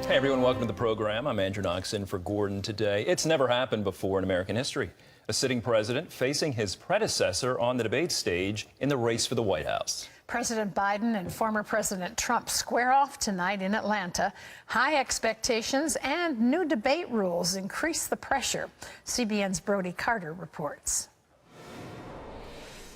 Hey everyone, welcome to the program. I'm Andrew Knox in for Gordon today. It's never happened before in American history. A sitting president facing his predecessor on the debate stage in the race for the White House. President Biden and former President Trump square off tonight in Atlanta. High expectations and new debate rules increase the pressure. CBN's Brody Carter reports.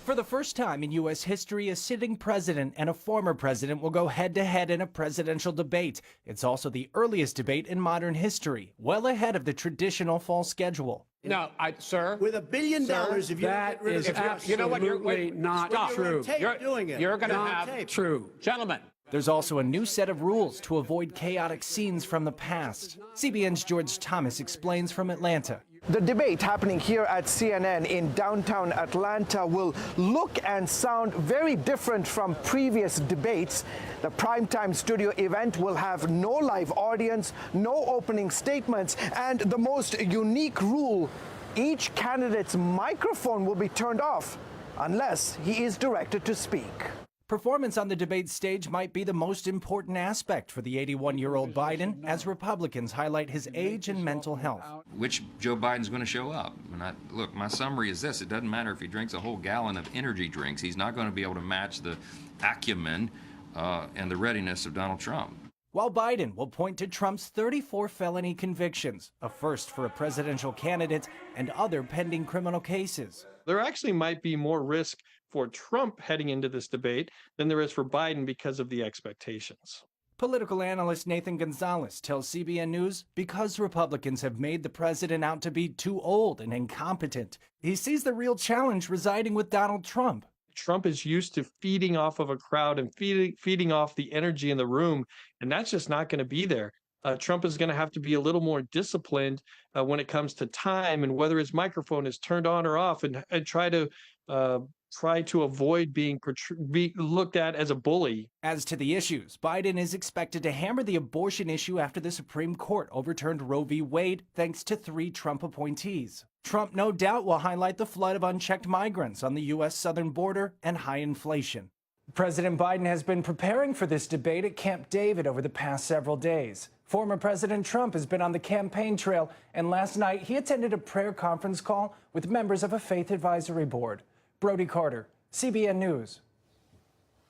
For the first time in U.S. history, a sitting president and a former president will go head-to-head in a presidential debate. It's also the earliest debate in modern history, well ahead of the traditional fall schedule. No, sir. With $1 billion, if you that is absolutely not true. You're going to have true. Gentlemen. There's also a new set of rules to avoid chaotic scenes from the past. CBN's George Thomas explains from Atlanta. The debate happening here at CNN in downtown Atlanta will look and sound very different from previous debates. The primetime studio event will have no live audience, no opening statements, and the most unique rule, each candidate's microphone will be turned off unless he is directed to speak. Performance on the debate stage might be the most important aspect for the 81-year-old Biden, as Republicans highlight his age and mental health. Which Joe Biden's going to show up? Look, my summary is this. It doesn't matter if he drinks a whole gallon of energy drinks. He's not going to be able to match the acumen and the readiness of Donald Trump. While Biden will point to Trump's 34 felony convictions, a first for a presidential candidate, and other pending criminal cases. There actually might be more risk for Trump heading into this debate than there is for Biden because of the expectations. Political analyst Nathan Gonzalez tells CBN News because Republicans have made the president out to be too old and incompetent, he sees the real challenge residing with Donald Trump. Trump is used to feeding off of a crowd and feeding off the energy in the room, and that's just not going to be there. Trump is going to have to be a little more disciplined when it comes to time and whether his microphone is turned on or off, and try to avoid being looked at as a bully. As to the issues, Biden is expected to hammer the abortion issue after the Supreme Court overturned Roe v. Wade thanks to 3 Trump appointees. Trump no doubt will highlight the flood of unchecked migrants on the U.S. southern border and high inflation. President Biden has been preparing for this debate at Camp David over the past several days. Former President Trump has been on the campaign trail, and last night he attended a prayer conference call with members of a faith advisory board. Brody Carter, CBN News.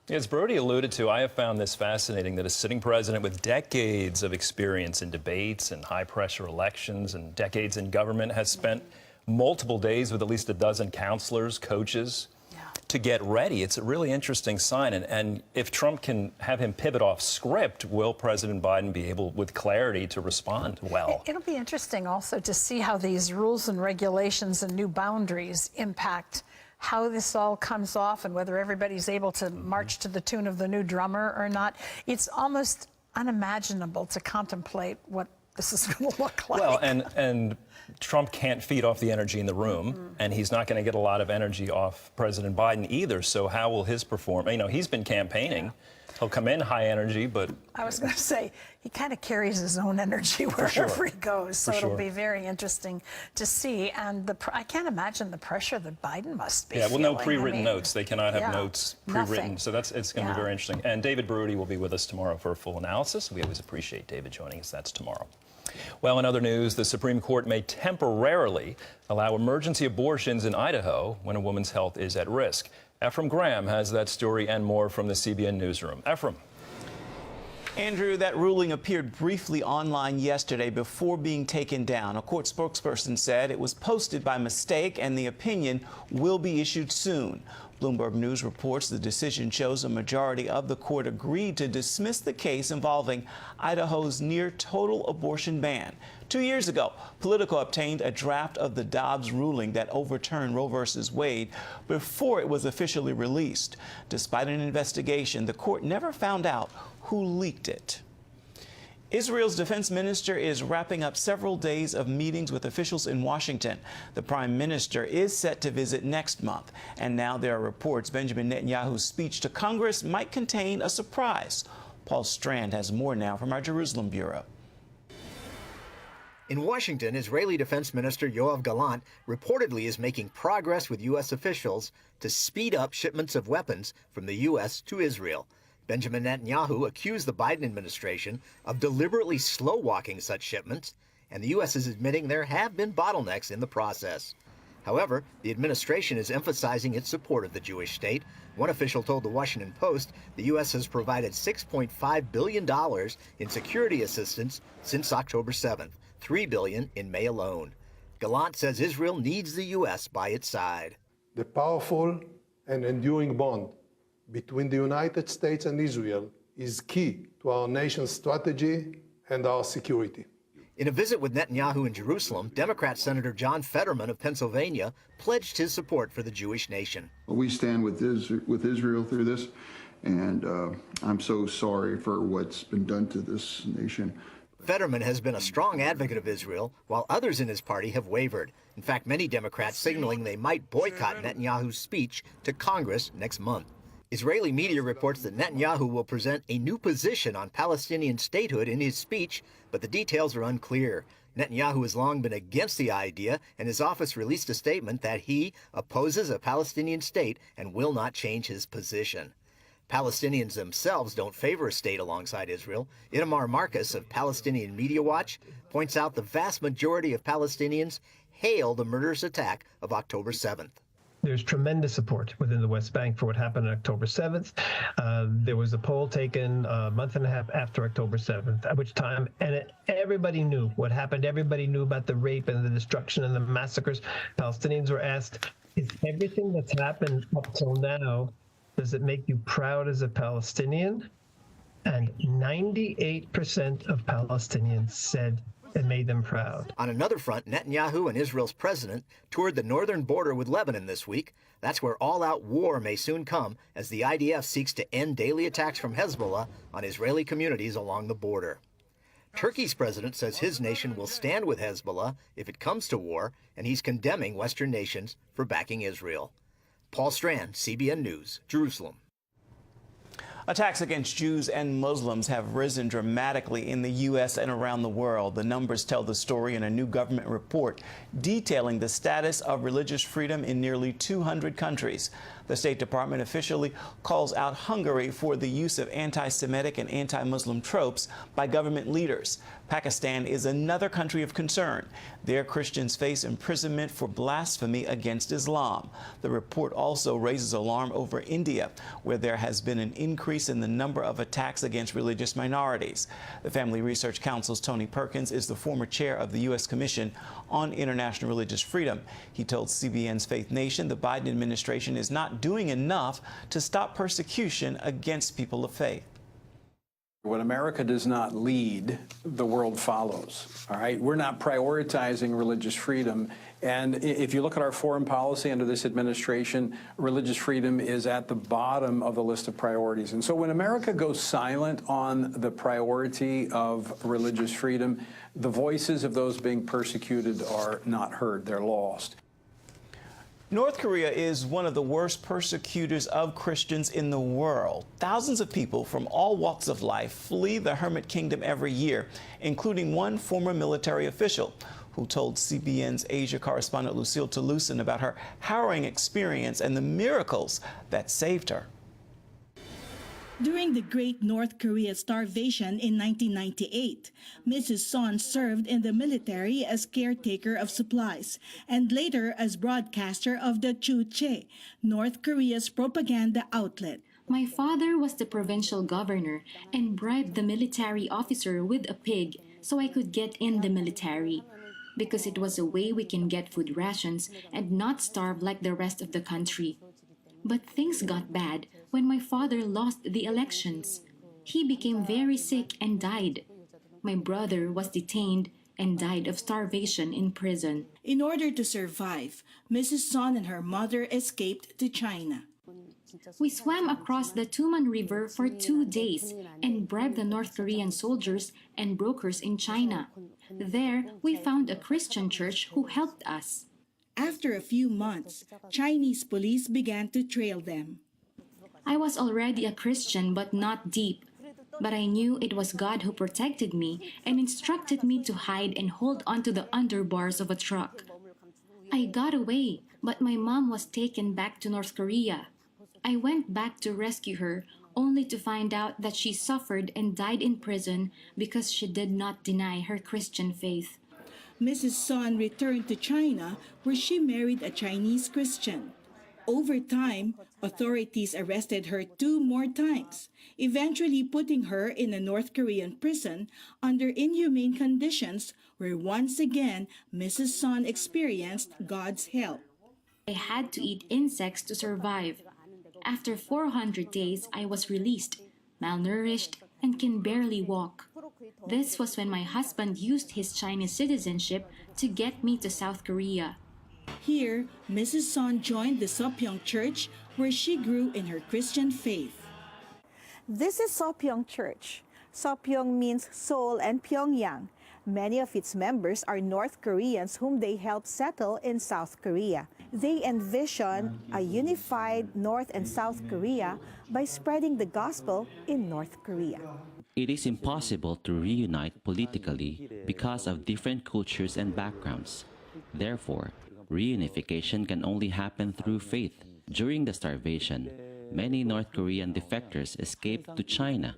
As Brody alluded to, I have found this fascinating that a sitting president with decades of experience in debates and high-pressure elections and decades in government has spent multiple days with at least a dozen counselors, coaches, to get ready. It's a really interesting sign. And if Trump can have him pivot off script, will President Biden be able, with clarity, to respond well? It'll be interesting also to see how these rules and regulations and new boundaries impact how this all comes off and whether everybody's able to march to the tune of the new drummer or not. It's almost unimaginable to contemplate what this is going to look like. Well, and Trump can't feed off the energy in the room, and he's not going to get a lot of energy off President Biden either. So how will his perform? You know, he's been campaigning. He'll come in high energy, but I was going to say, he kind of carries his own energy wherever he goes. So it'll be very interesting to see. And I can't imagine the pressure that Biden must be feeling. No pre-written notes. They cannot have notes pre-written. So it's going to be very interesting. And David Brody will be with us tomorrow for a full analysis. We always appreciate David joining us. That's tomorrow. Well, in other news, the Supreme Court may temporarily allow emergency abortions in Idaho when a woman's health is at risk. Ephraim Graham has that story and more from the CBN newsroom. Ephraim. Andrew, that ruling appeared briefly online yesterday before being taken down. A court spokesperson said it was posted by mistake and the opinion will be issued soon. Bloomberg News reports the decision shows a majority of the court agreed to dismiss the case involving Idaho's near-total abortion ban. 2 years ago, Politico obtained a draft of the Dobbs ruling that overturned Roe v. Wade before it was officially released. Despite an investigation, the court never found out who leaked it. Israel's defense minister is wrapping up several days of meetings with officials in Washington. The prime minister is set to visit next month. And now there are reports Benjamin Netanyahu's speech to Congress might contain a surprise. Paul Strand has more now from our Jerusalem bureau. In Washington, Israeli Defense Minister Yoav Gallant reportedly is making progress with U.S. officials to speed up shipments of weapons from the U.S. to Israel. Benjamin Netanyahu accused the Biden administration of deliberately slow-walking such shipments, and the U.S. is admitting there have been bottlenecks in the process. However, the administration is emphasizing its support of the Jewish state. One official told the Washington Post the U.S. has provided $6.5 billion in security assistance since October 7th, $3 billion in May alone. Gallant says Israel needs the U.S. by its side. The powerful and enduring bond between the United States and Israel is key to our nation's strategy and our security. In a visit with Netanyahu in Jerusalem, Democrat Senator John Fetterman of Pennsylvania pledged his support for the Jewish nation. We stand with Israel through this, and I'm so sorry for what's been done to this nation. Fetterman has been a strong advocate of Israel, while others in his party have wavered. In fact, many Democrats signaling they might boycott Netanyahu's speech to Congress next month. Israeli media reports that Netanyahu will present a new position on Palestinian statehood in his speech, but the details are unclear. Netanyahu has long been against the idea, and his office released a statement that he opposes a Palestinian state and will not change his position. Palestinians themselves don't favor a state alongside Israel. Itamar Marcus of Palestinian Media Watch points out the vast majority of Palestinians hail the murderous attack of October 7th. There's tremendous support within the West Bank for what happened on October 7th. There was a poll taken a month and a half after October 7th, at which time, everybody knew what happened. Everybody knew about the rape and the destruction and the massacres. Palestinians were asked, is everything that's happened up till now, does it make you proud as a Palestinian? And 98% of Palestinians said it made them proud. On another front, Netanyahu and Israel's president toured the northern border with Lebanon this week. That's where all-out war may soon come as the IDF seeks to end daily attacks from Hezbollah on Israeli communities along the border. Turkey's president says his nation will stand with Hezbollah if it comes to war, and he's condemning Western nations for backing Israel. Paul Strand, CBN News, Jerusalem. Attacks against Jews and Muslims have risen dramatically in the U.S. and around the world. The numbers tell the story in a new government report detailing the status of religious freedom in nearly 200 countries. The State Department officially calls out Hungary for the use of anti-Semitic and anti-Muslim tropes by government leaders. Pakistan is another country of concern. There, Christians face imprisonment for blasphemy against Islam. The report also raises alarm over India, where there has been an increase in the number of attacks against religious minorities. The Family Research Council's Tony Perkins is the former chair of the U.S. Commission on International Religious Freedom. He told CBN's Faith Nation the Biden administration is not doing enough to stop persecution against people of faith. When America does not lead, the world follows, all right? We're not prioritizing religious freedom. And if you look at our foreign policy under this administration, religious freedom is at the bottom of the list of priorities. And so when America goes silent on the priority of religious freedom, the voices of those being persecuted are not heard. They're lost. North Korea is one of the worst persecutors of Christians in the world. Thousands of people from all walks of life flee the Hermit Kingdom every year, including one former military official who told CBN's Asia correspondent Lucille Toulousan about her harrowing experience and the miracles that saved her. During the Great North Korea starvation in 1998, Mrs. Son served in the military as caretaker of supplies and later as broadcaster of the Chuche, North Korea's propaganda outlet. My father was the provincial governor and bribed the military officer with a pig so I could get in the military, because it was a way we can get food rations and not starve like the rest of the country. But things got bad when my father lost the elections. He became very sick and died. My brother was detained and died of starvation in prison. In order to survive, Mrs. Son and her mother escaped to China. We swam across the Tuman River for 2 days and bribed the North Korean soldiers and brokers in China. There, we found a Christian church who helped us. After a few months, Chinese police began to trail them. I was already a Christian, but not deep. But I knew it was God who protected me and instructed me to hide and hold onto the underbars of a truck. I got away, but my mom was taken back to North Korea. I went back to rescue her, only to find out that she suffered and died in prison because she did not deny her Christian faith. Mrs. Son returned to China, where she married a Chinese Christian. Over time, authorities arrested her 2 more times, eventually putting her in a North Korean prison under inhumane conditions where once again Mrs. Son experienced God's help. I had to eat insects to survive. After 400 days, I was released, malnourished, and can barely walk. This was when my husband used his Chinese citizenship to get me to South Korea. Here, Mrs. Son joined the Sopyeong Church, where she grew in her Christian faith. This is Sopyeong Church. Sopyeong means Seoul and Pyongyang. Many of its members are North Koreans whom they helped settle in South Korea. They envision a unified North and South Korea by spreading the gospel in North Korea. It is impossible to reunite politically because of different cultures and backgrounds. Therefore, reunification can only happen through faith. During the starvation, many North Korean defectors escaped to China.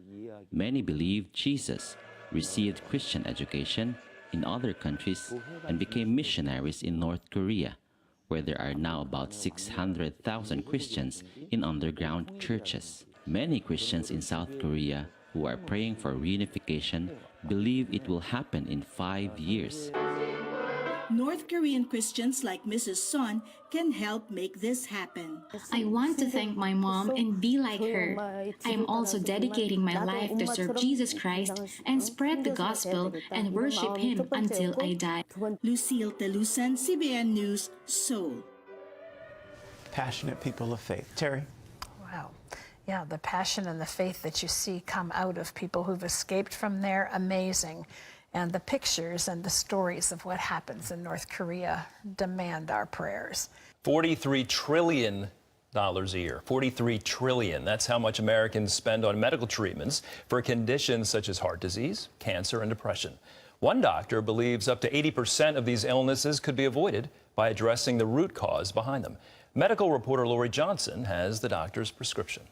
Many believed Jesus, received Christian education in other countries, and became missionaries in North Korea, where there are now about 600,000 Christians in underground churches. Many Christians in South Korea who are praying for reunification believe it will happen in 5 years. North Korean Christians like Mrs. Son can help make this happen. I want to thank my mom and be like her. I am also dedicating my life to serve Jesus Christ and spread the gospel and worship Him until I die. Lucille Telusan, CBN News, Seoul. Passionate people of faith. Terry? Wow. Yeah, the passion and the faith that you see come out of people who've escaped from there, amazing. And the pictures and the stories of what happens in North Korea demand our prayers. $43 trillion a year. 43 trillion. That's how much Americans spend on medical treatments for conditions such as heart disease, cancer, and depression. One doctor believes up to 80% of these illnesses could be avoided by addressing the root cause behind them. Medical reporter Lori Johnson has the doctor's prescription.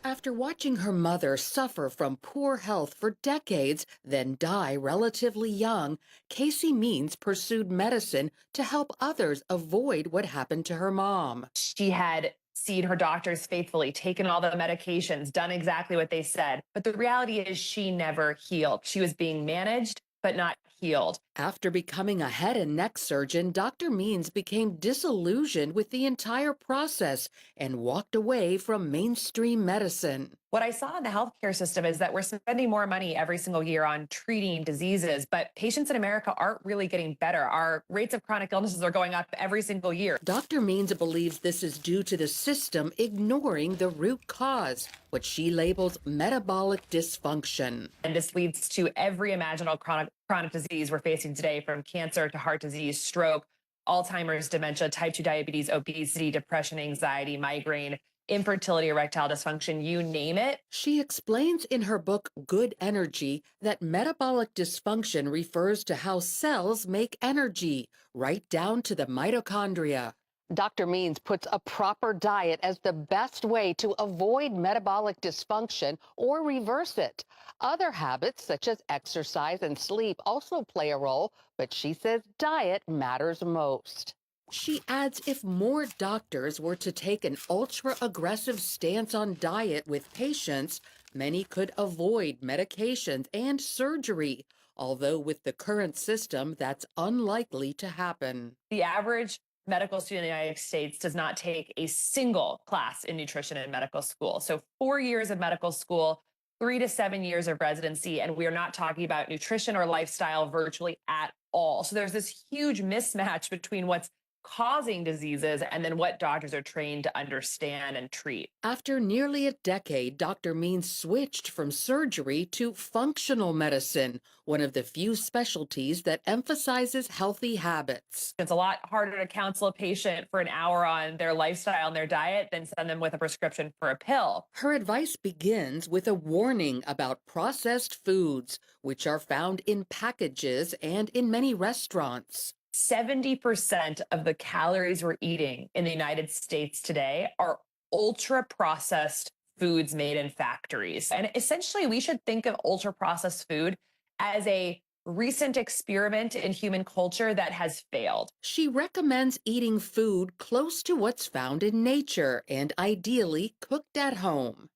After watching her mother suffer from poor health for decades, then die relatively young, Casey Means pursued medicine to help others avoid what happened to her mom. She had seen her doctors faithfully, taken all the medications, done exactly what they said. But the reality is she never healed. She was being managed, but not healed. After becoming a head and neck surgeon, Dr. Means became disillusioned with the entire process and walked away from mainstream medicine. What I saw in the healthcare system is that we're spending more money every single year on treating diseases, but patients in America aren't really getting better. Our rates of chronic illnesses are going up every single year. Dr. Means believes this is due to the system ignoring the root cause, what she labels metabolic dysfunction. And this leads to every imaginable chronic disease we're facing today, from cancer to heart disease, stroke, Alzheimer's, dementia, type 2 diabetes, obesity, depression, anxiety, migraine, infertility, erectile dysfunction, you name it. She explains in her book, Good Energy, that metabolic dysfunction refers to how cells make energy, right down to the mitochondria. Dr. Means puts a proper diet as the best way to avoid metabolic dysfunction or reverse it. Other habits, such as exercise and sleep, also play a role, but she says diet matters most. She adds if more doctors were to take an ultra-aggressive stance on diet with patients, many could avoid medications and surgery, although with the current system, that's unlikely to happen. The average medical student in the United States does not take a single class in nutrition in medical school. So 4 years of medical school, 3 to 7 years of residency, and we are not talking about nutrition or lifestyle virtually at all. So there's this huge mismatch between what's causing diseases and then what doctors are trained to understand and treat. After nearly a decade, Dr. Means switched from surgery to functional medicine, one of the few specialties that emphasizes healthy habits. It's a lot harder to counsel a patient for an hour on their lifestyle and their diet than send them with a prescription for a pill. Her advice begins with a warning about processed foods, which are found in packages and in many restaurants. 70% of the calories we're eating in the United States today are ultra-processed foods made in factories. And essentially, we should think of ultra-processed food as a recent experiment in human culture that has failed. She recommends eating food close to what's found in nature and ideally cooked at home.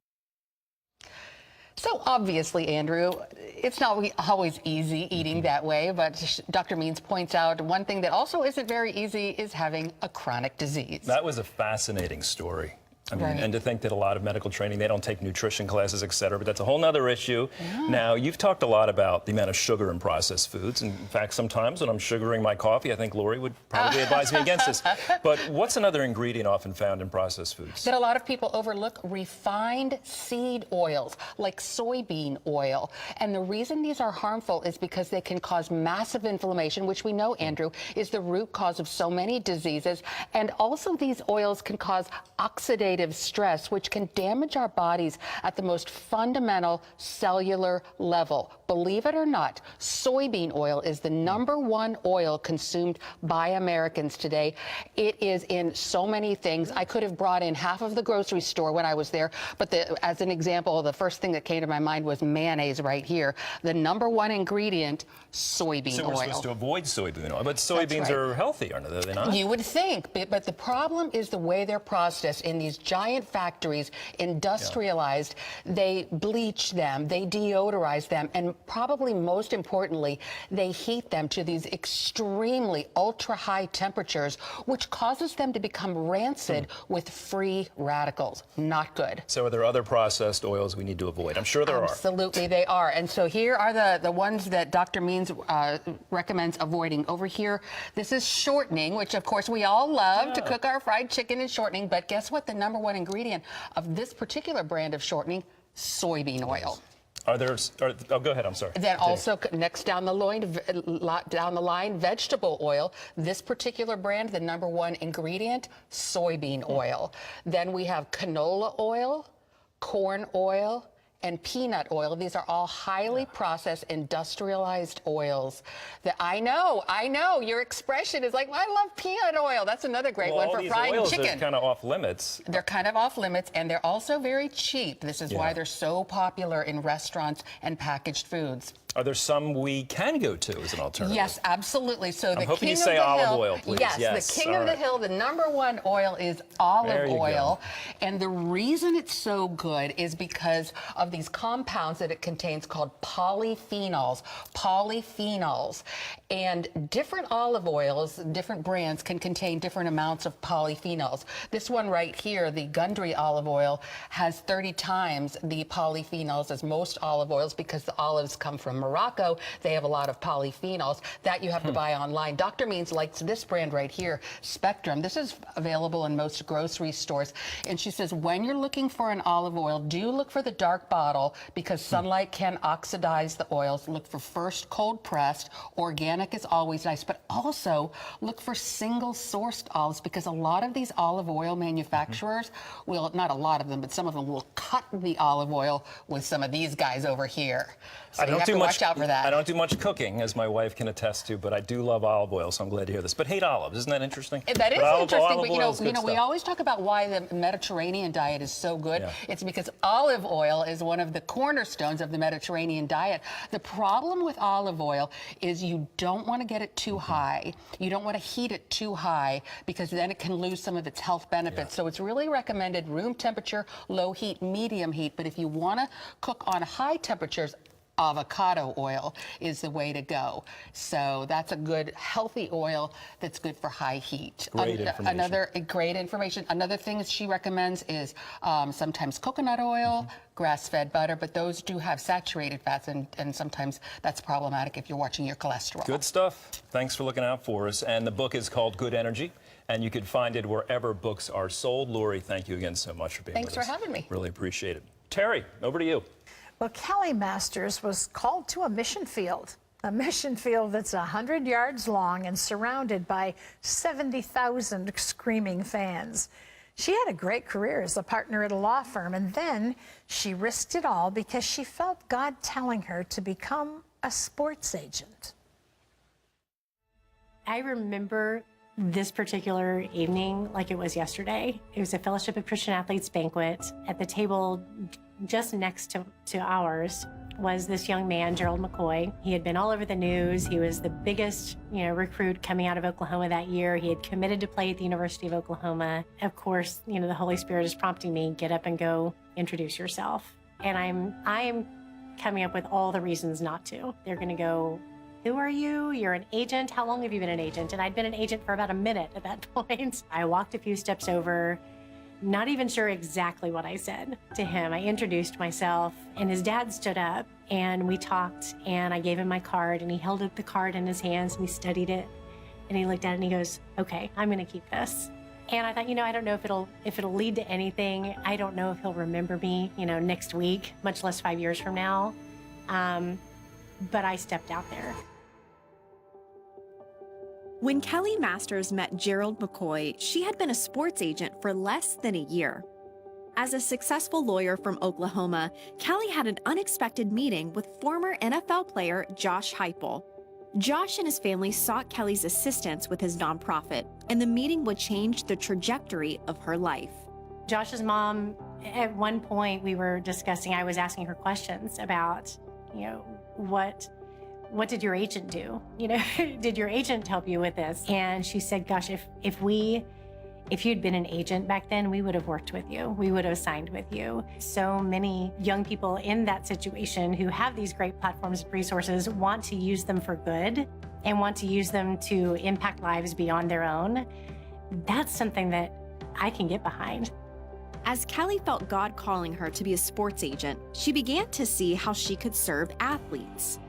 So obviously, Andrew, it's not always easy eating that way, but Dr. Means points out one thing that also isn't very easy is having a chronic disease. That was a fascinating story. I mean, Right. and to think that a lot of medical training, they don't take nutrition classes, et cetera, but that's a whole nother issue. Yeah. Now, you've talked a lot about the amount of sugar in processed foods. In fact, sometimes when I'm sugaring my coffee, I think Lori would probably advise me against this. But what's another ingredient often found in processed foods? That a lot of people overlook: refined seed oils like soybean oil. And the reason these are harmful is because they can cause massive inflammation, which we know, Andrew, is the root cause of so many diseases. And also these oils can cause oxidative stress, which can damage our bodies at the most fundamental cellular level. Believe it or not, soybean oil is the #1 oil consumed by Americans today. It is in so many things. I could have brought in half of the grocery store when I was there, but as an example, the first thing that came to my mind was mayonnaise right here. The #1 ingredient, soybean So oil. we're supposed to avoid soybean oil, but soybeans are healthy, aren't they? Not? You would think, but the problem is the way they're processed in these giant factories, industrialized. They bleach them, they deodorize them, and probably most importantly, they heat them to these extremely ultra-high temperatures, which causes them to become rancid with free radicals. Not good. So are there other processed oils we need to avoid? I'm sure there are. Absolutely, they are. And so here are the ones that Dr. Means recommends avoiding. Over here, this is shortening, which of course we all love to cook our fried chicken in shortening. But guess what? The #1 ingredient of this particular brand of shortening, soybean oil. Are there? Oh, go ahead. I'm sorry. Then also next down the line, vegetable oil. This particular brand, the #1 ingredient, soybean oil. Then we have canola oil, corn oil, and peanut oil. These are all highly processed, industrialized oils. That I know, your expression is like, I love peanut oil. That's another great one for frying oils chicken. are kind of off limits. They're kind of off limits, and they're also very cheap. This is why they're so popular in restaurants and packaged foods. Are there some we can go to as an alternative? Yes, absolutely. So I'm the hoping king you say of the olive hill, oil, please. Yes, the king of the hill, the #1 oil is olive oil. And the reason it's so good is because of these compounds that it contains called polyphenols. Polyphenols. And different olive oils, different brands can contain different amounts of polyphenols. This one right here, the Gundry olive oil, has 30 times the polyphenols as most olive oils because the olives come from Morocco. They have a lot of polyphenols that you have to buy online. Dr. Means likes this brand right here, Spectrum. This is available in most grocery stores. And she says, when you're looking for an olive oil, do look for the dark bottle because sunlight can oxidize the oils. Look for first cold pressed. Organic is always nice, but also look for single sourced olives because a lot of these olive oil manufacturers will, not a lot of them, but some of them will cut the olive oil with some of these guys over here. So you have to watch out for that. I don't do much cooking, as my wife can attest to, but I do love olive oil, so I'm glad to hear this. But hate olives, isn't that interesting? That is interesting, but you know, we stuff. always talk about why the Mediterranean diet is so good. Yeah. It's because olive oil is one of the cornerstones of the Mediterranean diet. The problem with olive oil is you don't want to get it too high. You don't want to heat it too high because then it can lose some of its health benefits. So it's really recommended room temperature, low heat, medium heat. But if you want to cook on high temperatures, avocado oil is the way to go. So that's a good, healthy oil that's good for high heat. Great information. Another great information. Another thing she recommends is sometimes coconut oil, grass-fed butter, but those do have saturated fats, and sometimes that's problematic if you're watching your cholesterol. Good stuff. Thanks for looking out for us. And the book is called Good Energy, and you can find it wherever books are sold. Lori, thank you again so much for being with us. Thanks for having me. Really appreciate it. Terry, over to you. Well, Kelli Masters was called to a mission field that's 100 yards long and surrounded by 70,000 screaming fans. She had a great career as a partner at a law firm, and then she risked it all because she felt God telling her to become a sports agent. I remember this particular evening like it was yesterday. It was a Fellowship of Christian Athletes banquet. At the table just next to ours was this young man, Gerald McCoy. He had been all over the news. He was the biggest, recruit coming out of Oklahoma that year. He had committed to play at the University of Oklahoma. Of course, the Holy Spirit is prompting me, get up and go introduce yourself. And I'm coming up with all the reasons not to. They're gonna go, who are you? You're an agent? How long have you been an agent? And I'd been an agent for about a minute at that point. I walked a few steps over, not even sure exactly what I said to him. I introduced myself, and his dad stood up, and we talked, and I gave him my card, and he held up the card in his hands, and he studied it, and he looked at it, and he goes, okay, I'm gonna keep this. And I thought, I don't know if it'll lead to anything. I don't know if he'll remember me, next week, much less 5 years from now. But I stepped out there. When Kelli Masters met Gerald McCoy, she had been a sports agent for less than a year. As a successful lawyer from Oklahoma, Kelli had an unexpected meeting with former NFL player Josh Heupel. Josh and his family sought Kelli's assistance with his nonprofit, and the meeting would change the trajectory of her life. Josh's mom, at one point we were discussing, I was asking her questions about, what did your agent do? Did your agent help you with this? And she said, gosh, if you'd been an agent back then, we would have worked with you. We would have signed with you. So many young people in that situation who have these great platforms and resources want to use them for good and want to use them to impact lives beyond their own. That's something that I can get behind. As Kelli felt God calling her to be a sports agent, she began to see how she could serve athletes.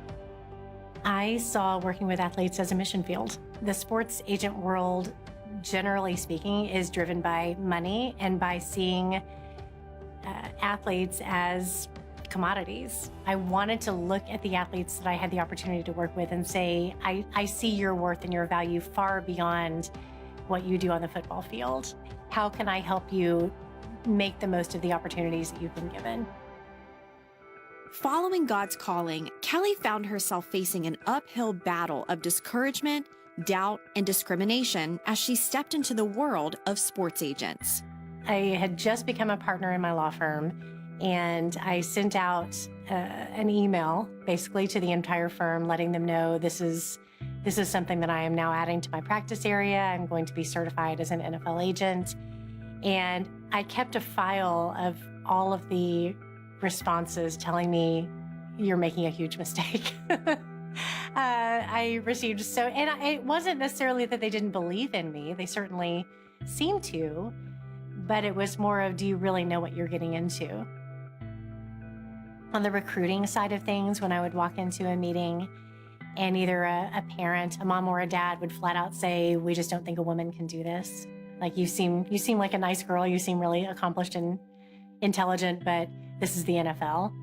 I saw working with athletes as a mission field. The sports agent world, generally speaking, is driven by money and by seeing athletes as commodities. I wanted to look at the athletes that I had the opportunity to work with and say, I see your worth and your value far beyond what you do on the football field. How can I help you make the most of the opportunities that you've been given? Following God's calling, Kelli found herself facing an uphill battle of discouragement, doubt, and discrimination as she stepped into the world of sports agents. I had just become a partner in my law firm, and I sent out an email basically to the entire firm letting them know this is something that I am now adding to my practice area. I'm going to be certified as an NFL agent. And I kept a file of all of the responses telling me, you're making a huge mistake. I received and it wasn't necessarily that they didn't believe in me. They certainly seemed to, but it was more of, do you really know what you're getting into? On the recruiting side of things, when I would walk into a meeting and either a parent, a mom or a dad would flat out say, we just don't think a woman can do this. Like, you seem like a nice girl, you seem really accomplished and intelligent, but this is the NFL.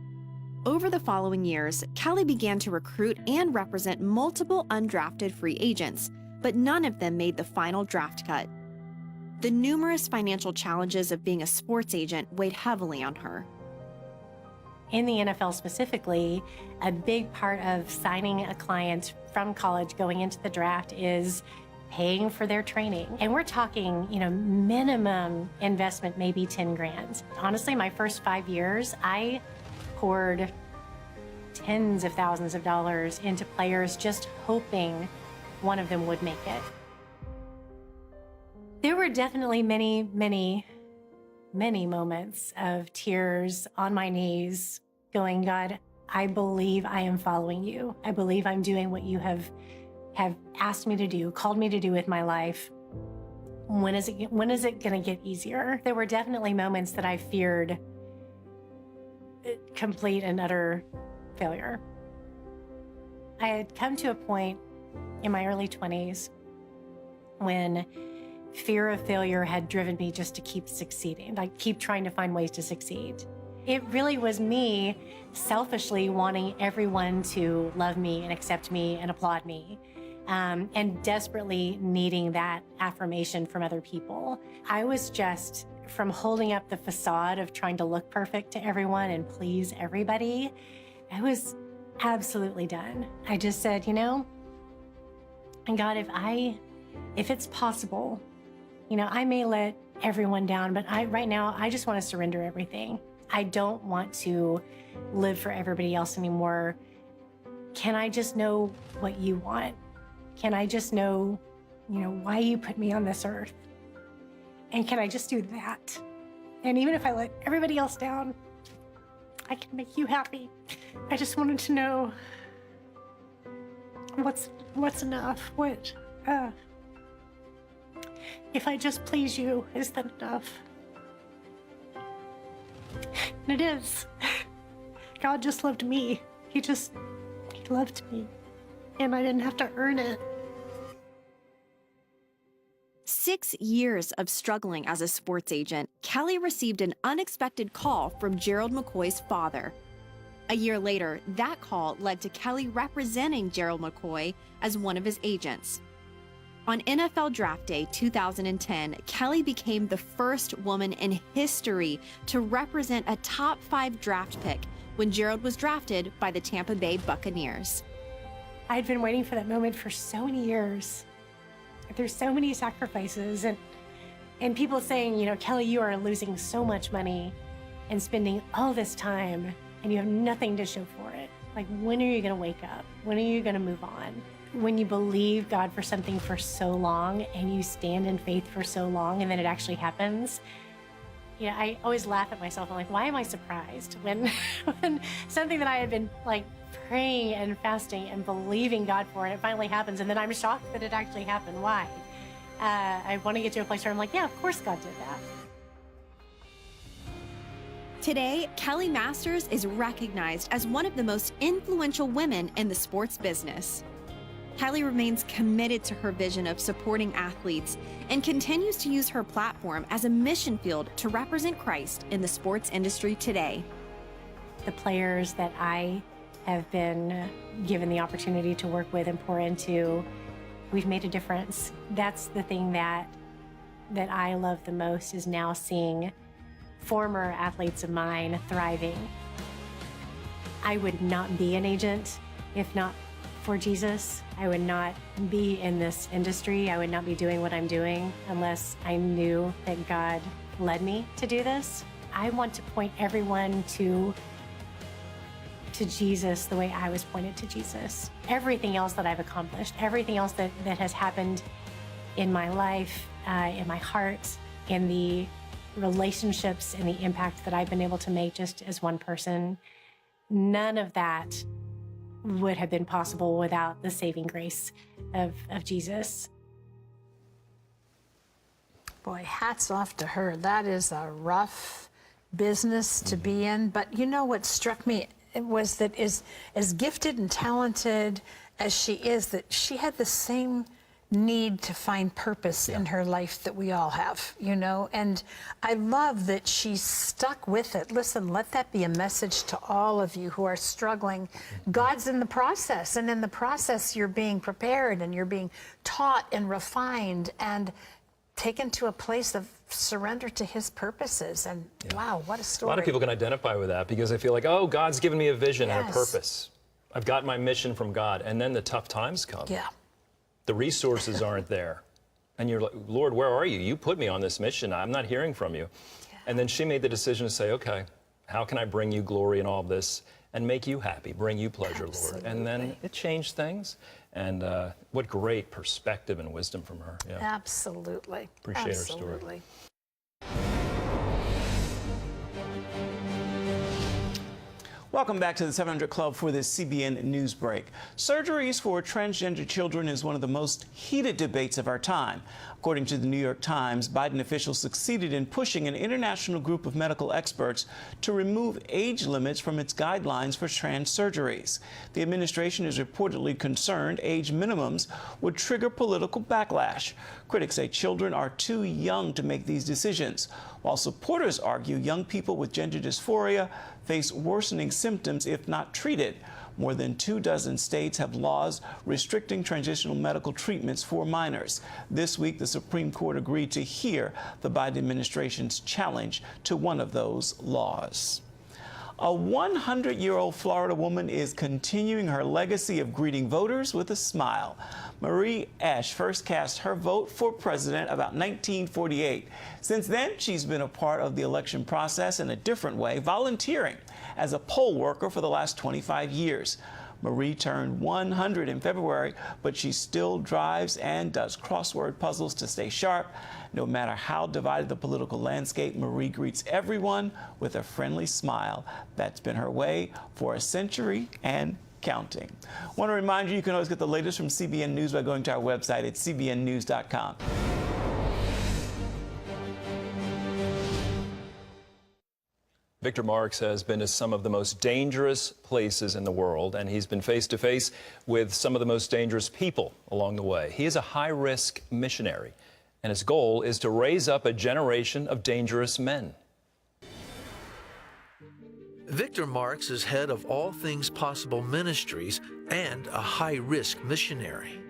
Over the following years, Kelli began to recruit and represent multiple undrafted free agents, but none of them made the final draft cut. The numerous financial challenges of being a sports agent weighed heavily on her. In the NFL specifically, a big part of signing a client from college going into the draft is paying for their training. And we're talking, minimum investment, maybe 10 grand. Honestly, my first 5 years, I poured tens of thousands of dollars into players just hoping one of them would make it. There were definitely many, many, many moments of tears on my knees going, God, I believe I am following you. I believe I'm doing what you have asked me to do, called me to do with my life. When is it going to get easier? There were definitely moments that I feared complete and utter failure. I had come to a point in my early 20s when fear of failure had driven me just to keep succeeding, like keep trying to find ways to succeed. It really was me selfishly wanting everyone to love me and accept me and applaud me. And desperately needing that affirmation from other people. I was just, from holding up the facade of trying to look perfect to everyone and please everybody, I was absolutely done. I just said, and God, if I if it's possible, I may let everyone down, but right now, I just want to surrender everything. I don't want to live for everybody else anymore. Can I just know what you want? Can I just know, why you put me on this earth? And can I just do that? And even if I let everybody else down, I can make you happy. I just wanted to know what's enough. If I just please you, is that enough? And it is. God just loved me. He loved me. And I didn't have to earn it. 6 years of struggling as a sports agent, Kelli received an unexpected call from Gerald McCoy's father. A year later, that call led to Kelli representing Gerald McCoy as one of his agents. On NFL Draft Day 2010, Kelli became the first woman in history to represent a top 5 draft pick when Gerald was drafted by the Tampa Bay Buccaneers. I'd been waiting for that moment for so many years. There's so many sacrifices and people saying, Kelli, you are losing so much money and spending all this time and you have nothing to show for it. Like, when are you going to wake up? When are you going to move on? When you believe God for something for so long and you stand in faith for so long and then it actually happens, I always laugh at myself. I'm like, why am I surprised when something that I had been praying and fasting and believing God for, and it finally happens, and then I'm shocked that it actually happened. Why? I want to get to a place where I'm like, yeah, of course God did that. Today, Kelli Masters is recognized as one of the most influential women in the sports business. Kelli remains committed to her vision of supporting athletes and continues to use her platform as a mission field to represent Christ in the sports industry today. The players that I have been given the opportunity to work with and pour into, we've made a difference. That's the thing that I love the most, is now seeing former athletes of mine thriving. I would not be an agent if not for Jesus. I would not be in this industry. I would not be doing what I'm doing unless I knew that God led me to do this. I want to point everyone to Jesus the way I was pointed to Jesus. Everything else that I've accomplished, everything else that has happened in my life, in my heart, in the relationships and the impact that I've been able to make just as one person, none of that would have been possible without the saving grace of Jesus. Boy, hats off to her. That is a rough business to be in. But what struck me was that as gifted and talented as she is, that she had the same need to find purpose in her life that we all have, and I love that she stuck with it. Listen, let that be a message to all of you who are struggling. God's in the process, and in the process you're being prepared and you're being taught and refined and taken to a place of surrender to his purposes. And wow, what a story. A lot of people can identify with that because they feel like, oh, God's given me a vision and a purpose. I've got my mission from God. And then the tough times come. Yeah. The resources aren't there. And you're like, Lord, where are you? You put me on this mission. I'm not hearing from you. Yeah. And then she made the decision to say, okay, how can I bring you glory in all of this and make you happy, bring you pleasure, Lord? And then it changed things. And what great perspective and wisdom from her. Yeah. Absolutely. Appreciate her story. Welcome back to the 700 Club for this CBN News Break. Surgeries for transgender children is one of the most heated debates of our time. According to the New York Times, Biden officials succeeded in pushing an international group of medical experts to remove age limits from its guidelines for trans surgeries. The administration is reportedly concerned age minimums would trigger political backlash. Critics say children are too young to make these decisions, while supporters argue young people with gender dysphoria face worsening symptoms if not treated. More than 24 states have laws restricting transitional medical treatments for minors. This week, the Supreme Court agreed to hear the Biden administration's challenge to one of those laws. A 100-year-old Florida woman is continuing her legacy of greeting voters with a smile. Marie Esch first cast her vote for president about 1948. Since then, she's been a part of the election process in a different way, volunteering as a poll worker for the last 25 years. Marie turned 100 in February, but she still drives and does crossword puzzles to stay sharp. No matter how divided the political landscape, Marie greets everyone with a friendly smile. That's been her way for a century and counting. I want to remind you can always get the latest from CBN News by going to our website at cbnnews.com. Victor Marx has been to some of the most dangerous places in the world, and he's been face to face with some of the most dangerous people along the way. He is a high-risk missionary, and his goal is to raise up a generation of dangerous men. Victor Marx is head of All Things Possible Ministries and a high-risk missionary.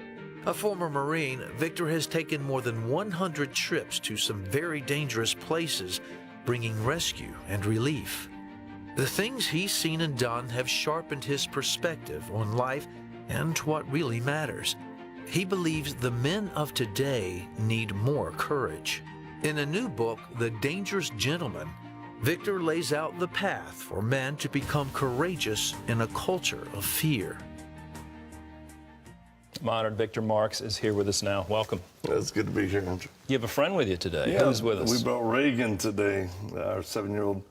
A former Marine, Victor has taken more than 100 trips to some very dangerous places, bringing rescue and relief. The things he's seen and done have sharpened his perspective on life and what really matters. He believes the men of today need more courage. In a new book, The Dangerous Gentleman, Victor lays out the path for men to become courageous in a culture of fear. I'm honored Victor Marx is here with us now. Welcome. It's good to be here, Andrew. You have a friend with you today. Yeah, Who's with us? We brought Reagan today, our 7-year-old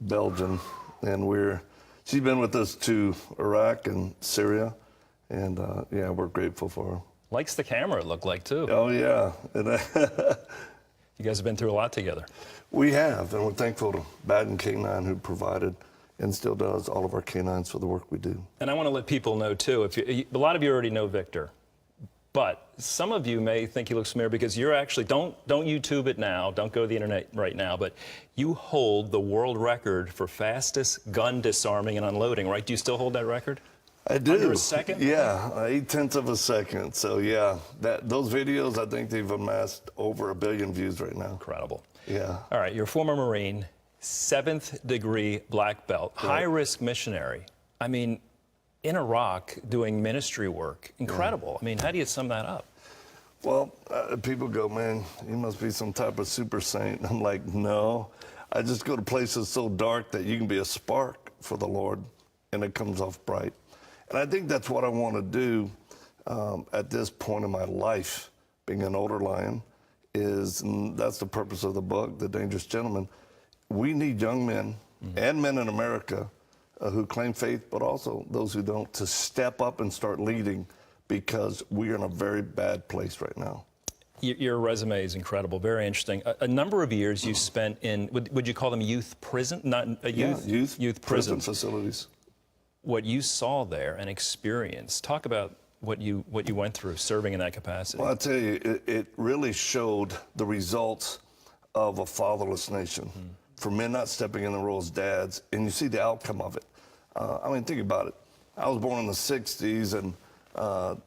Belgian, and she's been with us to Iraq and Syria, and yeah, we're grateful for her. Likes the camera, it looked like, too. Oh, yeah. You guys have been through a lot together. We have, and we're thankful to Baden K9 who provided and still does all of our canines for the work we do. And I want to let people know, too, a lot of you already know Victor, but some of you may think he looks familiar because you're actually, don't YouTube it now, don't go to the internet right now, but you hold the world record for fastest gun disarming and unloading, right? Do you still hold that record? I do. Under a second? Yeah, 0.8 of a second. So yeah, those videos, I think they've amassed over 1 billion views right now. Incredible. Yeah. All right, you're a former Marine, 7th degree black belt, high-risk missionary. I mean, in Iraq doing ministry work, incredible. I mean, how do you sum that up? Well, people go, man, you must be some type of super saint. I'm like, no. I just go to places so dark that you can be a spark for the Lord, and it comes off bright. And I think that's what I want to do at this point in my life, being an older lion, and that's the purpose of the book, The Dangerous Gentleman. We need young men and men in America who claim faith, but also those who don't, to step up and start leading, because we are in a very bad place right now. Your resume is incredible, very interesting. A number of years you spent in, would you call them youth prison? Not youth prison prisons. facilities. What you saw there and experienced, talk about what you went through serving in that capacity. Well, I tell you, it really showed the results of a fatherless nation. For men not stepping in the role as dads, and you see the outcome of it. I mean, think about it. I was born in the 60s, and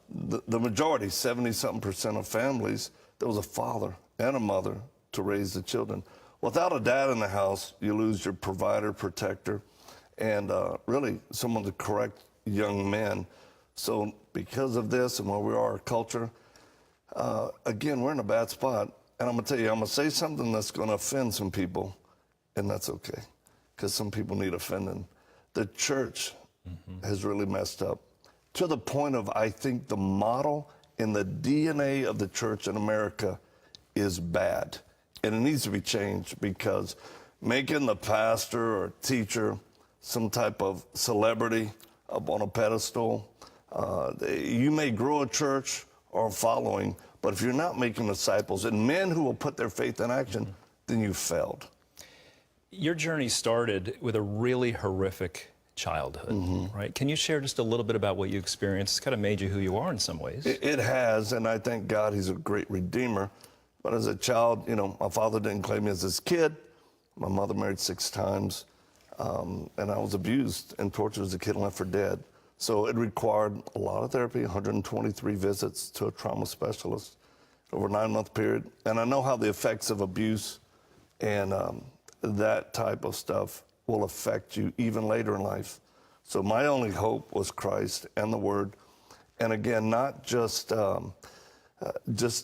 the majority, 70-something% of families, there was a father and a mother to raise the children. Without a dad in the house, you lose your provider, protector, and really someone to correct young men. So because of this and where we are, our culture, again, we're in a bad spot. And I'm going to tell you, I'm going to say something that's going to offend some people, and that's okay, because some people need offending. The church has really messed up to the point of, I think, the model and the DNA of the church in America is bad. And it needs to be changed, because making the pastor or teacher some type of celebrity up on a pedestal, you may grow a church or a following, but if you're not making disciples and men who will put their faith in action, then you've failed. Your journey started with a really horrific childhood, right? Can you share just a little bit about what you experienced? It's kind of made you who you are in some ways. It has, and I thank God he's a great redeemer. But as a child, you know, my father didn't claim me as his kid. My mother married 6 times, and I was abused and tortured as a kid and left for dead. So it required a lot of therapy, 123 visits to a trauma specialist over a 9-month period. And I know how the effects of abuse and that type of stuff will affect you even later in life. So my only hope was Christ and the Word. And again, not just the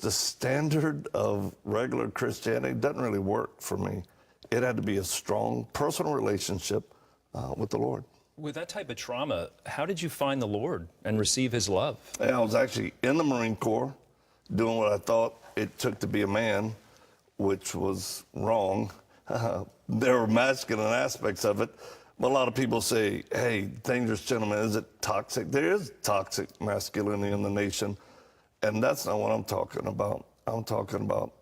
standard of regular Christianity doesn't really work for me. It had to be a strong personal relationship with the Lord. With that type of trauma, how did you find the Lord and receive his love? I was actually in the Marine Corps doing what I thought it took to be a man, which was wrong. There were masculine aspects of it. But a lot of people say, hey, dangerous gentleman, is it toxic? There is toxic masculinity in the nation. And that's not what I'm talking about. I'm talking about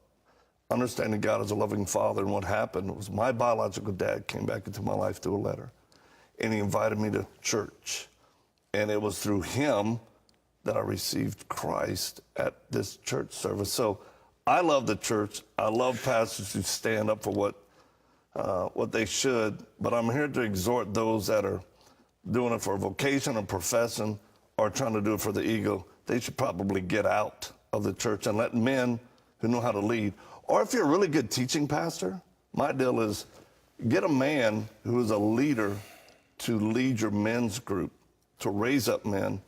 understanding God as a loving father. And what happened was my biological dad came back into my life through a letter. And he invited me to church. And it was through him that I received Christ at this church service. So I love the church. I love pastors who stand up for what they should. But I'm here to exhort those that are doing it for a vocation or profession or trying to do it for the ego. They should probably get out of the church and let men who know how to lead. Or if you're a really good teaching pastor, my deal is get a man who is a leader to lead your men's group, to raise up men,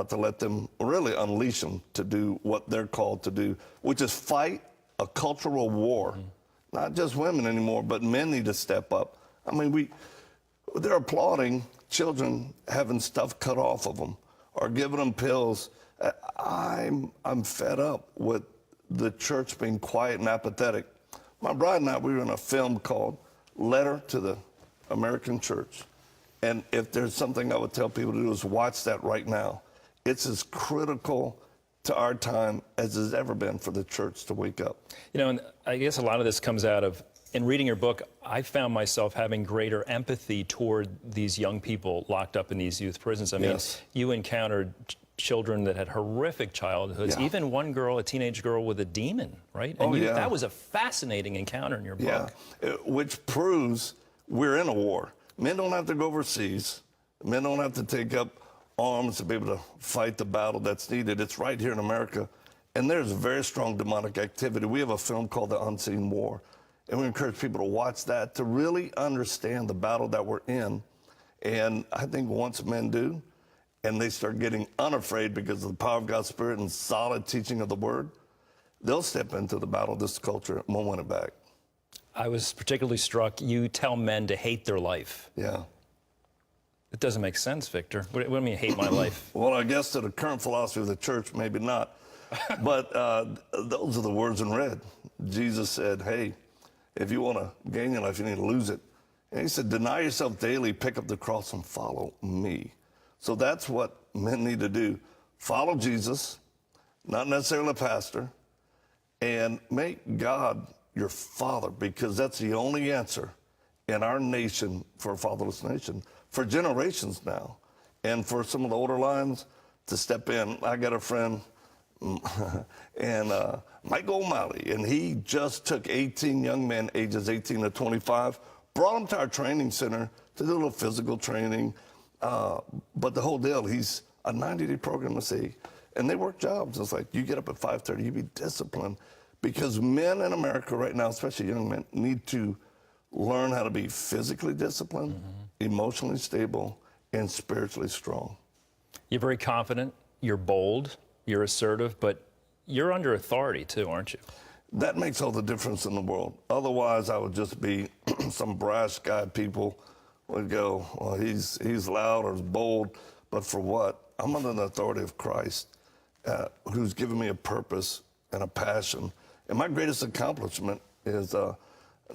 to let them really unleash them to do what they're called to do, which is fight a cultural war. Not just women anymore, but men need to step up. I mean, they're applauding children having stuff cut off of them or giving them pills. I'm fed up with the church being quiet and apathetic. My bride and I, we were in a film called Letter to the American Church. And if there's something I would tell people to do is watch that right now. It's as critical to our time as it's ever been for the church to wake up. You know, and I guess a lot of this comes out of, in reading your book, I found myself having greater empathy toward these young people locked up in these youth prisons. I mean, Yes. you encountered children that had horrific childhoods, Yeah. even one girl, a teenage girl with a demon, right? And Yeah. that was a fascinating encounter in your book. Yeah, which proves we're in a war. Men don't have to go overseas. Men don't have to take up arms to be able to fight the battle that's needed. It's right here in America. And there's very strong demonic activity. We have a film called The Unseen War. And we encourage people to watch that to really understand the battle that we're in. And I think once men do, and they start getting unafraid because of the power of God's Spirit and solid teaching of the Word, they'll step into the battle of this culture and won't win it back. I was particularly struck, you tell men to hate their life. Yeah. It doesn't make sense, Victor. What do you mean, hate my life? Well, I guess to the current philosophy of the church, maybe not. But those are the words in red. Jesus said, hey, if you want to gain your life, you need to lose it. And he said, deny yourself daily, pick up the cross and follow me. So that's what men need to do. Follow Jesus, not necessarily a pastor, and make God your father, because that's the only answer in our nation for a fatherless nation, for generations now. And for some of the older lines to step in. I got a friend, and Mike O'Malley, and he just took 18 young men, ages 18 to 25, brought them to our training center to do a little physical training. But the whole deal, he's a 90-day program, let's see, and they work jobs. It's like, you get up at 5:30, you be disciplined. Because men in America right now, especially young men, need to learn how to be physically disciplined, emotionally stable, and spiritually strong. You're very confident, you're bold, you're assertive, but you're under authority too, aren't you? That makes all the difference in the world. Otherwise, I would just be some brash guy. People would go, well, he's loud or bold, but for what? I'm under the authority of Christ, who's given me a purpose and a passion. And my greatest accomplishment is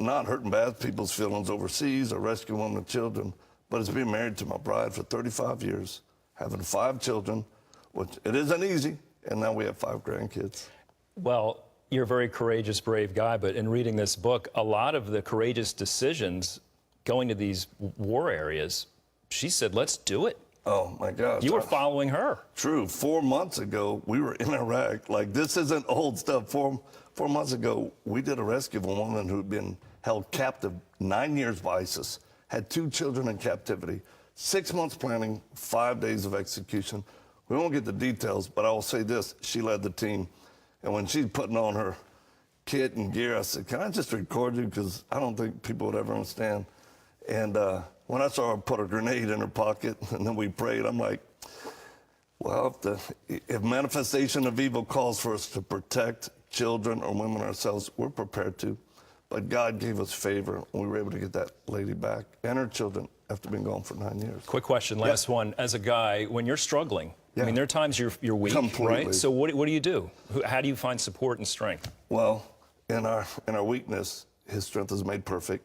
not hurting bad people's feelings overseas or rescuing women and children, but it's being married to my bride for 35 years, having 5 children, which it isn't easy, and now we have 5 grandkids. Well, you're a very courageous, brave guy, but in reading this book, a lot of the courageous decisions going to these war areas, she said, let's do it. Oh, my gosh. You were following her. True. 4 months ago, we were in Iraq. Like, this isn't old stuff. 4 months ago, we did a rescue of a woman who'd been held captive 9 years by ISIS, had 2 children in captivity, 6 months planning, 5 days of execution. We won't get the details, but I will say this. She led the team. And when she's putting on her kit and gear, I said, can I just record you? Because I don't think people would ever understand. And when I saw her put a grenade in her pocket and then we prayed, I'm like, well, if manifestation of evil calls for us to protect children or women ourselves, we're prepared to. But God gave us favor, and we were able to get that lady back and her children after being gone for 9 years. Quick question, last one. As a guy, when you're struggling, I mean, there are times you're weak, Completely. right? So what do you do? How do you find support and strength? Well, in our weakness, His strength is made perfect.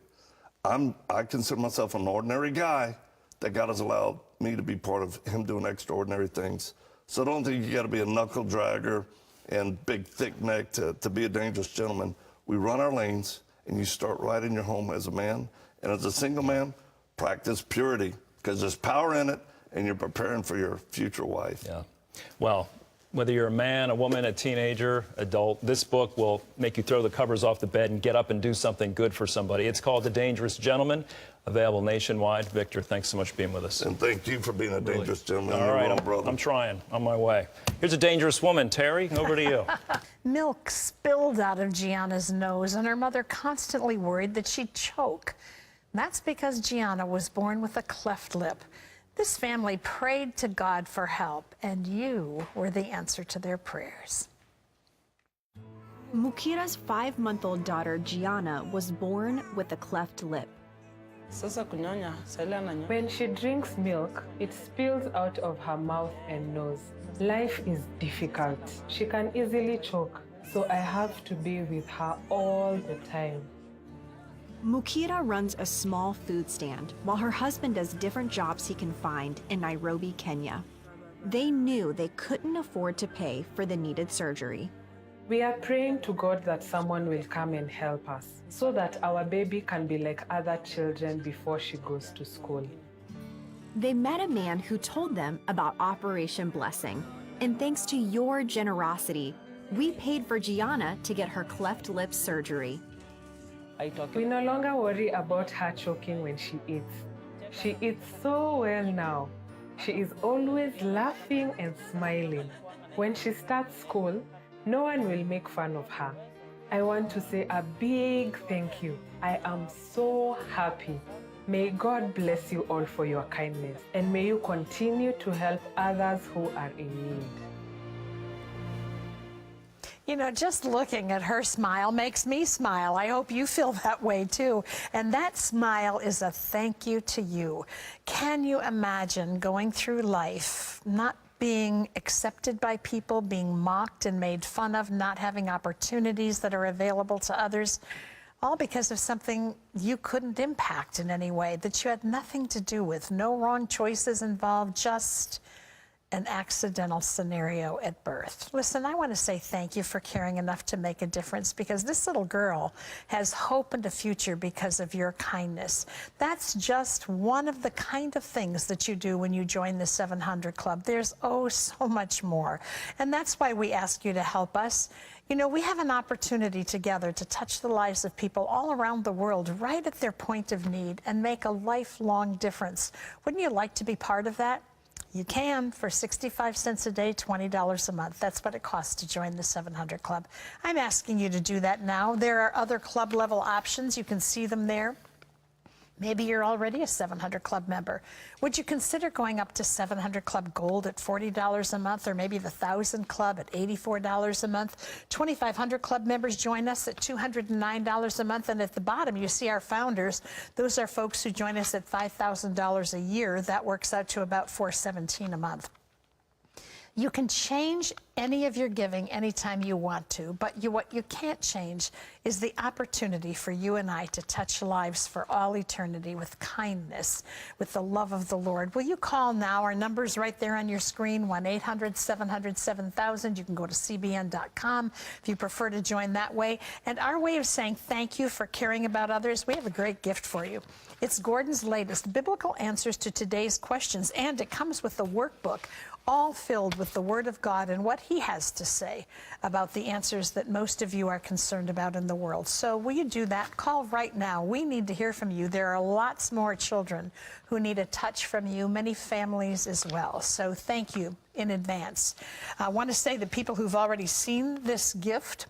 I consider myself an ordinary guy that God has allowed me to be part of Him doing extraordinary things. So don't think you got to be a knuckle dragger and big thick neck to be a dangerous gentleman. We run our lanes, and you start right in your home as a man. And as a single man, practice purity, because there's power in it, and you're preparing for your future wife. Yeah. Well, whether you're a man, a woman, a teenager, adult, this book will make you throw the covers off the bed and get up and do something good for somebody. It's called The Dangerous Gentleman, available nationwide. Victor, thanks so much for being with us. And thank you for being a dangerous gentleman. All right, I'm trying. On my way. Here's a dangerous woman. Terry, over to you. Milk spilled out of Gianna's nose, and her mother constantly worried that she'd choke. That's because Gianna was born with a cleft lip. This family prayed to God for help, and you were the answer to their prayers. Mukira's 5-month-old daughter, Gianna, was born with a cleft lip. When she drinks milk, it spills out of her mouth and nose. Life is difficult. She can easily choke, so I have to be with her all the time. Mukira runs a small food stand while her husband does different jobs he can find in Nairobi, Kenya. They knew they couldn't afford to pay for the needed surgery. We are praying to God that someone will come and help us so that our baby can be like other children before she goes to school. They met a man who told them about Operation Blessing, and thanks to your generosity, we paid for Gianna to get her cleft lip surgery. We no longer worry about her choking when she eats. She eats so well now. She is always laughing and smiling. When she starts school, no one will make fun of her. I want to say a big thank you. I am so happy. May God bless you all for your kindness, and may you continue to help others who are in need. You know, just looking at her smile makes me smile. I hope you feel that way too. And that smile is a thank you to you. Can you imagine going through life not being accepted by people, being mocked and made fun of, not having opportunities that are available to others, all because of something you couldn't impact in any way, that you had nothing to do with, no wrong choices involved, just an accidental scenario at birth. Listen, I want to say thank you for caring enough to make a difference, because this little girl has hope and a future because of your kindness. That's just one of the kind of things that you do when you join the 700 Club. There's so much more. And that's why we ask you to help us. You know, we have an opportunity together to touch the lives of people all around the world right at their point of need and make a lifelong difference. Wouldn't you like to be part of that? You can for 65 cents a day, $20 a month. That's what it costs to join the 700 Club. I'm asking you to do that now. There are other club level options. You can see them there. Maybe you're already a 700 Club member. Would you consider going up to 700 Club Gold at $40 a month, or maybe the 1000 Club at $84 a month? 2500 Club members join us at $209 a month. And at the bottom, you see our founders. Those are folks who join us at $5,000 a year. That works out to about $417 a month. You can change any of your giving anytime you want to, but what you can't change is the opportunity for you and I to touch lives for all eternity with kindness, with the love of the Lord. Will you call now? Our number's right there on your screen, 1-800-700-7000. You can go to cbn.com if you prefer to join that way. And our way of saying thank you for caring about others, we have a great gift for you. It's Gordon's latest biblical answers to today's questions, and it comes with the workbook, all filled with the Word of God and what He has to say about the answers that most of you are concerned about in the world. So will you do that? Call right now. We need to hear from you. There are lots more children who need a touch from you, many families as well. So thank you in advance. I want to say that people who've already seen this gift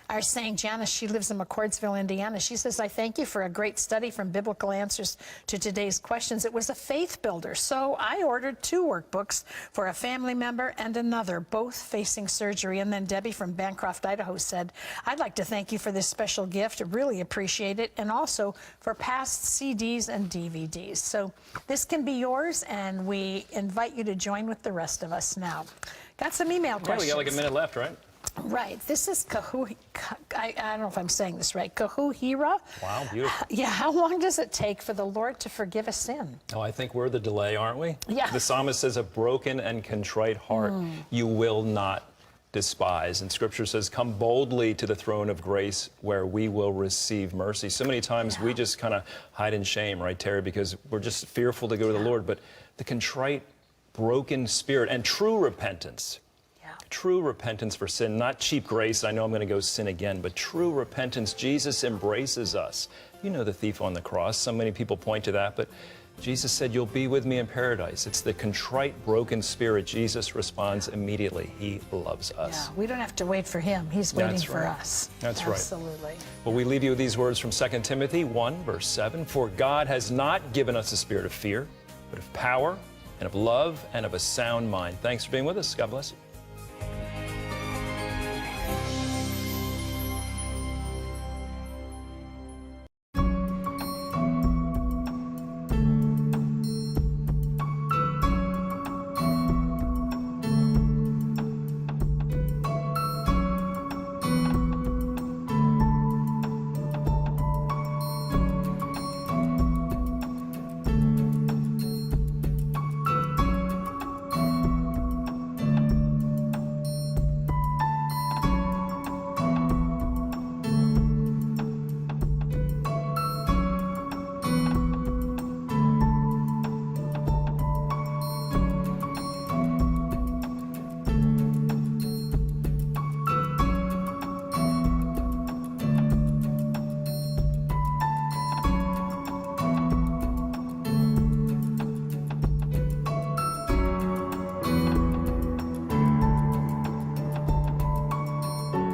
are saying, Janice, she lives in McCordsville, Indiana. She says, I thank you for a great study from biblical answers to today's questions. It was a faith builder. So I ordered 2 workbooks for a family member and another, both facing surgery. And then Debbie from Bancroft, Idaho said, I'd like to thank you for this special gift. Really appreciate it. And also for past CDs and DVDs. So this can be yours, and we invite you to join with the rest of us now. Got some email questions. Yeah, we got like a minute left, right? Right. This is I don't know if I'm saying this right. Kahuhira. Wow, beautiful. Yeah. How long does it take for the Lord to forgive a sin? Oh, I think we're the delay, aren't we? Yeah. The psalmist says, a broken and contrite heart you will not despise. And Scripture says, come boldly to the throne of grace where we will receive mercy. So many times we just kind of hide in shame, right, Terry, because we're just fearful to go to the Lord. But the contrite, broken spirit and true repentance, true repentance for sin, not cheap grace, I know I'm going to go sin again, but true repentance. Jesus embraces us. You know the thief on the cross. So many people point to that, but Jesus said, you'll be with me in paradise. It's the contrite, broken spirit. Jesus responds immediately. He loves us. Yeah, we don't have to wait for him. He's waiting That's for right. us. That's right. Absolutely. Well, we leave you with these words from 2 Timothy 1, verse 7. For God has not given us a spirit of fear, but of power and of love and of a sound mind. Thanks for being with us. God bless you.